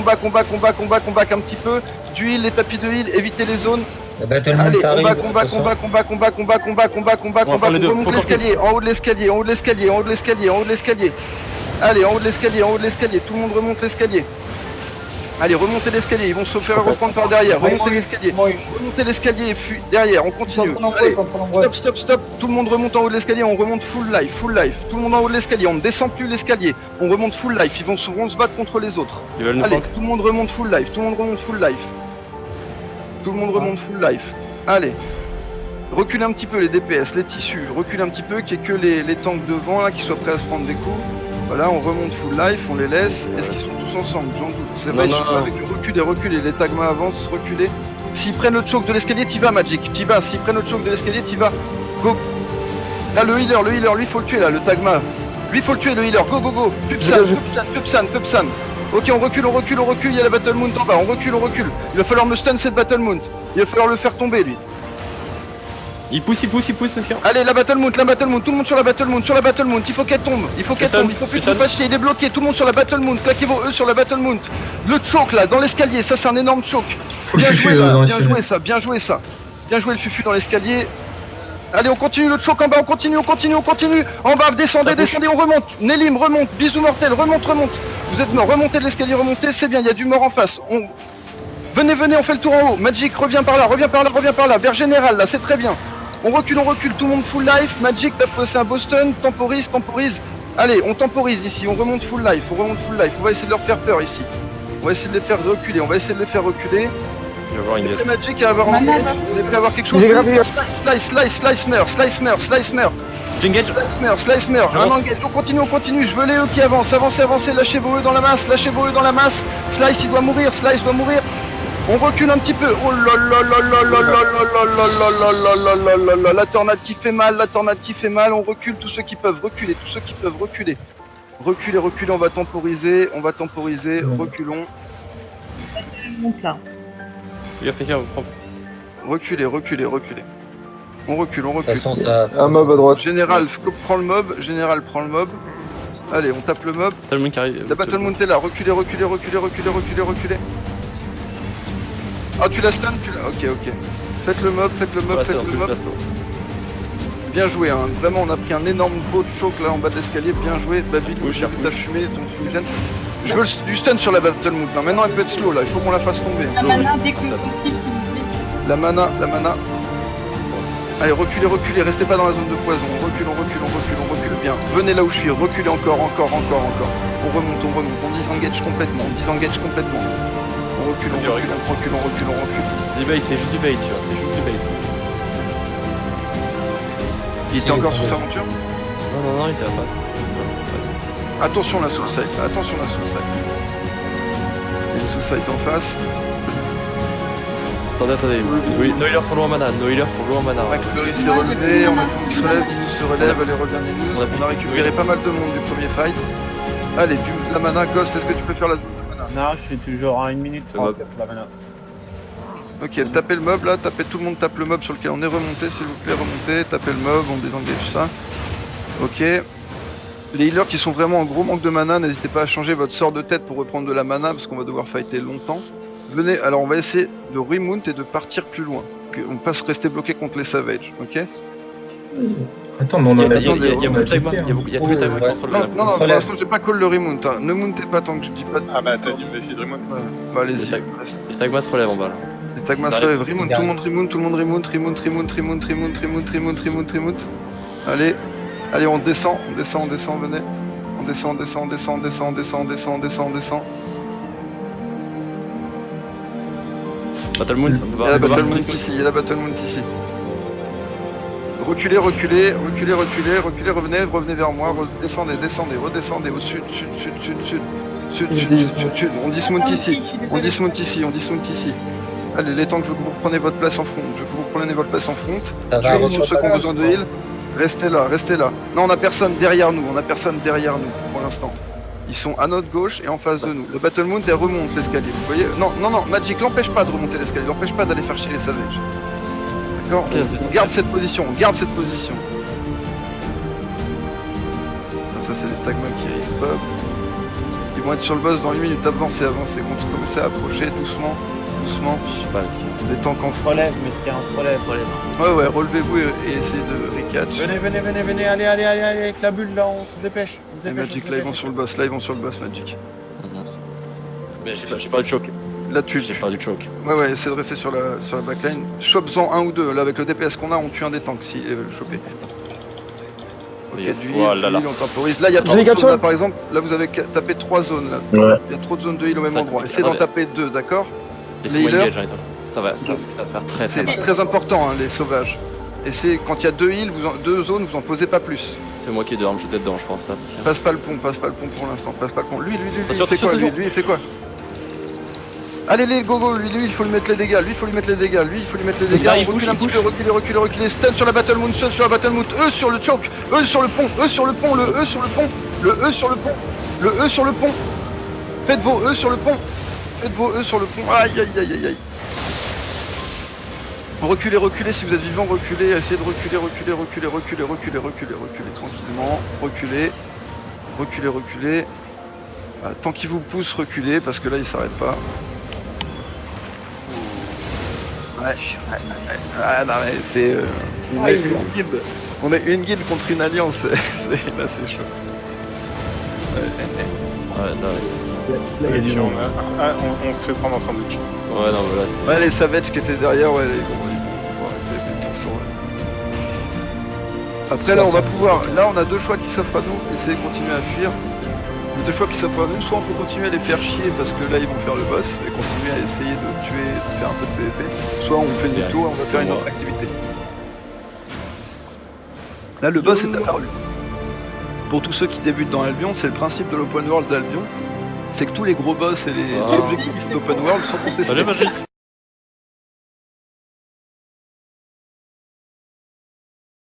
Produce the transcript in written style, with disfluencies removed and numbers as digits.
combat un petit peu. Du heal, les tapis de heal, évitez les zones. Allez, combat. On remonte l'escalier, en haut de l'escalier. Allez, en haut de l'escalier, tout le monde remonte l'escalier. Allez, remontez l'escalier, ils vont se faire reprendre par derrière. Remontez l'escalier, fuis derrière, on continue. Allez, stop, tout le monde remonte en haut de l'escalier, on remonte full life. Tout le monde en haut de l'escalier, on ne descend plus l'escalier, on remonte full life, ils vont se battre contre les autres. Allez, tout le monde remonte full life. Allez, reculez un petit peu les DPS, les tissus, reculez un petit peu, qu'il n'y ait que les tanks devant là, qui soient prêts à se prendre des coups. Voilà, on remonte full life, on les laisse. Est-ce qu'ils sont tous ensemble? J'en doute. C'est vrai, avec reculez, les tagmas avancent, reculez. S'ils prennent le choke de l'escalier, t'y vas Magic, t'y vas. S'ils prennent le choke de l'escalier, t'y vas. Go. Là, le healer, lui, faut le tuer là, le tagma. Lui, faut le tuer, le healer. Go. Pupsan. Ok, on recule, il y a la Battle Mount en bas, on recule. Il va falloir me stun cette Battle Mount. Il va falloir le faire tomber, lui. Il pousse, monsieur. Allez, la Battle Mount, tout le monde sur la Battle Mount, il faut qu'elle tombe, il faut plus qu'on fasse chier, il est bloqué, tout le monde sur la Battle Mount, claquez vos E sur la Battle Mount. Le choke là, dans l'escalier, ça c'est un énorme choke. Bien joué ça. Bien joué le fufu dans l'escalier. Allez, on continue le choke en bas, on continue. En bas, descendez, on remonte. Nelim, remonte, bisous mortel, remonte. Vous êtes mort, remontez de l'escalier, c'est bien, il y a du mort en face. Venez, on fait le tour en haut. Magic, reviens par là, vers général là, c'est très bien. On recule, tout le monde full life. Magic, t'as posé un Boston, temporise. Allez, on temporise ici, on remonte full life. On va essayer de leur faire peur ici. On va essayer de les faire reculer. Je vais avoir une guette. Magic à avoir un guette. Vous êtes prêt à avoir quelque chose? Slice. Slice Mer. Un engage, on continue. Je veux les E qui avancent. Avancez. Lâchez vos E dans la masse. Slice, il doit mourir. On recule un petit peu. Oh là là. La tornade qui fait mal. On recule, tous ceux qui peuvent reculer. Reculez, on va temporiser. Reculons. Reculez. On recule. De toute façon, ça... Un mob à droite. Général prend le mob. Allez, on tape le mob. La Battle Mount est là. Reculez. Ah, tu la stun? Ok. Faites le mob. Bien joué, hein. Vraiment, on a pris un énorme beau de choc là en bas de l'escalier. Bien joué. David, j'ai vu ta fumée, ton fumigène. Je veux du stun sur la Battle Mount. Maintenant, elle peut être slow là. Il faut qu'on la fasse tomber. La mana, dès que la mana. Allez, reculez. Restez pas dans la zone de poison. On recule. Bien. Venez là où je suis. Reculez encore. On remonte. On disengage complètement. On recule. C'est du bait, c'est juste du bait. Il était encore sous sa monture? Non, il était à patte. Attention la suicide. Il y a une suicide en face. Attendez. Oui, nos healers sont loin en mana. McFlurry s'est relevé, on a tout qui se relève, Nino se relève, allez reviens Nino. On a récupéré pas mal de monde du premier fight. Allez, la mana, Ghost, est-ce que tu peux faire la zone de mana? Non, je suis toujours à 1 minute 30 pour la mana. Ok, tapez le mob là, tout le monde tape le mob sur lequel on est remonté, s'il vous plaît, remontez, tapez le mob, on désengage ça. Ok. Les healers qui sont vraiment en gros manque de mana, n'hésitez pas à changer votre sort de tête pour reprendre de la mana parce qu'on va devoir fighter longtemps. Venez, alors on va essayer de remount et de partir plus loin. On peut se rester bloqué contre les savages, ok? Attends, mais on a... Il y a beaucoup de tagmas, il y a tous les tagmas qui contrôlent la Non, pour l'instant j'ai pas call le remount, hein. Ne mountez pas tant que je dis pas de... Ah bah t'as dû me essayer de remount. Bah allez-y. Les tagmas se relèvent en bas là. Les tagmas se relèvent, remount, tout le monde remount. Allez, on descend, venez. On descend. Battle Mount, Il y a la Battle Mount ici. Reculez, revenez vers moi, redescendez, redescendez au sud. On dismount ici. Allez, les temps que vous prenez votre place en front. Ça va sur ceux qui ont besoin de heal. Restez là. Non, on a personne derrière nous pour l'instant. Ils sont à notre gauche et en face de nous. Le Battle Mount, elle remonte l'escalier, vous voyez? Non, Magic, l'empêche pas de remonter l'escalier, l'empêche pas d'aller faire chier les savages. D'accord? On garde cette position, Ça, c'est les tagmas qui arrivent. Ils vont être sur le boss dans 1 minute. Avancez, avancez. Commencez à approcher doucement. Doucement. Je sais pas, est-ce qu'il y a Les tanks en On se relève, mais ce qu'il y a, on se relève. Ouais, relevez-vous et essayez de recatch. Venez, allez, avec la bulle là, on se dépêche. Et Magic, là ils vont sur le boss, Magic. Mais j'ai pas de choc. Là tu J'ai pas du choc. Ouais, essaie de rester sur la backline. Chope-en un ou deux. Là avec le DPS qu'on a, on tue un des tanks s'ils veulent le choper. Ok, Yes. du heal, Oh là là. on temporise. Là il y a trop de zones, là, par exemple. Là vous avez tapé 3 zones là. Ouais. Il y a trop de zones de heal au même Ça- endroit. Essayez d'en attendez. taper 2, d'accord? Laissez-moi healers. engage, hein, ça va faire très C'est mal. très important hein, les sauvages. Et c'est quand il y a 2 heals, 2 zones, vous en posez pas plus. C'est moi qui dois me jeter dedans, je pense. Là, parce que- Passe pas le pont pour l'instant, passe pas le pont. Lui, il Attention, fait quoi attention, lui, il fait quoi? Allez les go, lui il faut lui mettre les dégâts, lui il faut lui mettre les dégâts, Là, il on bouge, recule un il petit bouge. peu, reculez, stun sur la Battle Moon, eux sur le choke, eux sur le pont, le E sur le pont, le E sur le pont, faites vos E sur le pont, aïe. Reculez, si vous êtes vivant, reculez, essayez de reculer, tranquillement, reculez. Ah, tant qu'il vous pousse, reculez, parce que là il s'arrête pas. Ouais. Ah non mais c'est... on est une guilde contre une alliance, là c'est chaud. Ouais, là, Et puis on se fait prendre en sandwich. ouais, non, mais là, c'est. Ouais les savages qui étaient derrière, ouais, ils vont arrêter de faire ça, ouais. Après là on va pouvoir, là on a 2 choix qui s'offrent à nous, essayer de continuer à fuir. Les 2 choix qui s'offrent à nous, soit on peut continuer à les faire chier parce que là ils vont faire le boss et continuer à essayer de tuer, de faire un peu de PvP, soit on fait du tour et on va faire une autre activité. Là le boss est apparu. Pour tous ceux qui débutent dans Albion, c'est le principe de l'open world d'Albion, c'est que tous les gros boss et les objectifs d'open world sont contestés. Salut, Magic.